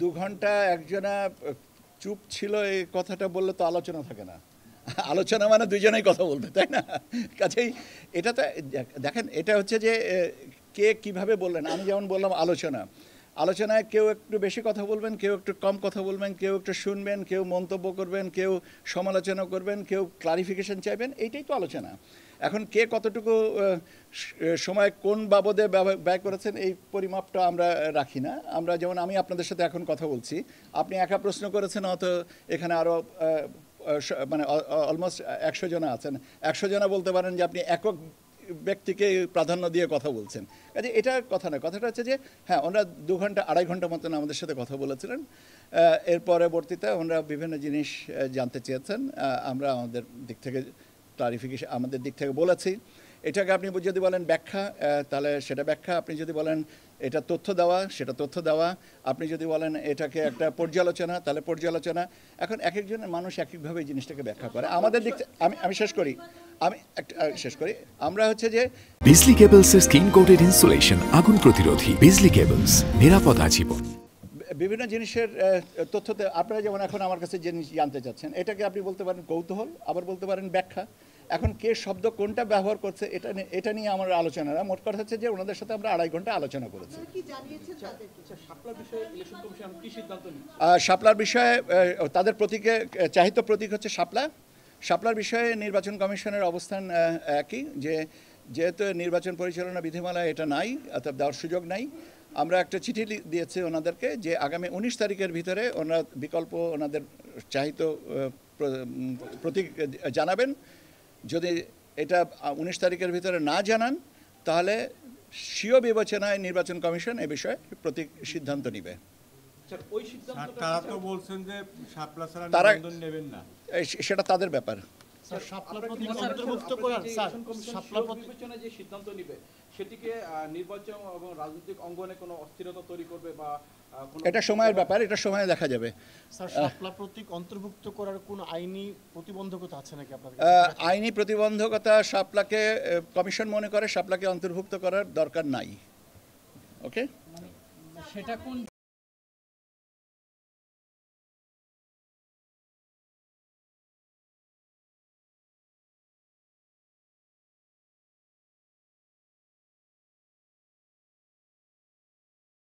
2 ঘন্টা একজনা চুপ ছিল এই কথাটা বললে তো আলোচনা থাকে না। আলোচনা মানে দুজনেই কথা বলতে, তাই না? কাজেই এটা তো দেখেন, এটা হচ্ছে যে কে কিভাবে বললেন। আমি যেমন বললাম আলোচনায় কেউ একটু বেশি কথা বলবেন, কেউ একটু কম কথা বলবেন, কেউ একটু শুনবেন, কেউ মন্তব্য করবেন, কেউ সমালোচনা করবেন, কেউ ক্লারিফিকেশন চাইবেন। এইটাই তো আলোচনা। এখন কে কতটুকু সময় কোন বাবদে ব্যয় করেছেন এই পরিমাপটা আমরা রাখি না। আমরা যেমন আমি আপনাদের সাথে এখন কথা বলছি, আপনি একা প্রশ্ন করেছেন, অত এখানে আরও মানে অলমোস্ট 100 জনা আছেন। 100 জনা বলতে পারেন যে আপনি একক ব্যক্তিকে প্রাধান্য দিয়ে কথা বলছেন। কাজে এটা কথা নয়। কথাটা হচ্ছে যে হ্যাঁ, ওনারা 2 ঘন্টা 2.5 ঘন্টা মতন আমাদের সাথে কথা বলেছিলেন। এর পরবর্তীতে ওনারা বিভিন্ন জিনিস জানতে চেয়েছেন। আমরা আমাদের দিক থেকে ক্লারিফিকেশন আমাদের দিক থেকে বলেছি। এটাকে আপনি যদি বলেন ব্যাখ্যা, তাহলে সেটা ব্যাখ্যা। আপনি যদি বলেন এটা তথ্য দেওয়া, সেটা তথ্য দেওয়া। আপনি যদি বলেন এটাকে একটা পর্যালোচনা, তাহলে পর্যালোচনা। এখন এক একজনের মানুষ এক একভাবে এই জিনিসটাকে ব্যাখ্যা করে। আমাদের দিক থেকে আমি শেষ করি। আমরা হচ্ছে যে বিজলি কেবলসের স্কিন কোটেড ইনসুলেশন আগুন প্রতিরোধী। বিজলি কেবলস, নিরাপদ আজীবন। বিভিন্ন জিনিসের তথ্যতে আপনারা যেমন এখন আমার কাছে জিনিস জানতে চাচ্ছেন, এটাকে আপনি বলতে পারেন কৌতূহল, আবার বলতে পারেন ব্যাখ্যা। এখন কে শব্দ কোনটা ব্যবহার করছে এটা নিয়ে আমার আলোচনা না। মোট কথা হচ্ছে যে ওনাদের সাথে আমরা 2.5 ঘন্টা আলোচনা করেছি। শাপলার বিষয়ে তাদের প্রতীকে চাহিত প্রতীক হচ্ছে শাপলা। শাপলার বিষয়ে নির্বাচন কমিশনের অবস্থান একই, যে যেহেতু নির্বাচন পরিচালনা বিধিমালা এটা নাই, অর্থাৎ দেওয়ার সুযোগ নাই। আমরা একটা চিঠি দিয়েছি ওনাদেরকে যে আগামী 19 তারিখের ভিতরে ওনারা বিকল্প ওনাদের চাহিত প্রতীক জানাবেন। যদি এটা 19 তারিখের ভিতরে না জানান, তাহলে স্বীয় বিবেচনায় নির্বাচন কমিশন এ বিষয়ে প্রতীক সিদ্ধান্ত নেবে। তারা সেটা তাদের ব্যাপার। এটা সময়ের ব্যাপার, এটা সময়ে দেখা যাবে। শাপলা প্রতীক অন্তর্ভুক্ত করার কোন আইনি প্রতিবন্ধকতা আছে নাকি আপনার? আইনি প্রতিবন্ধকতা শাপলাকে কমিশন মনে করে শাপলাকে অন্তর্ভুক্ত করার দরকার নাই। ওকে, সেটা কোন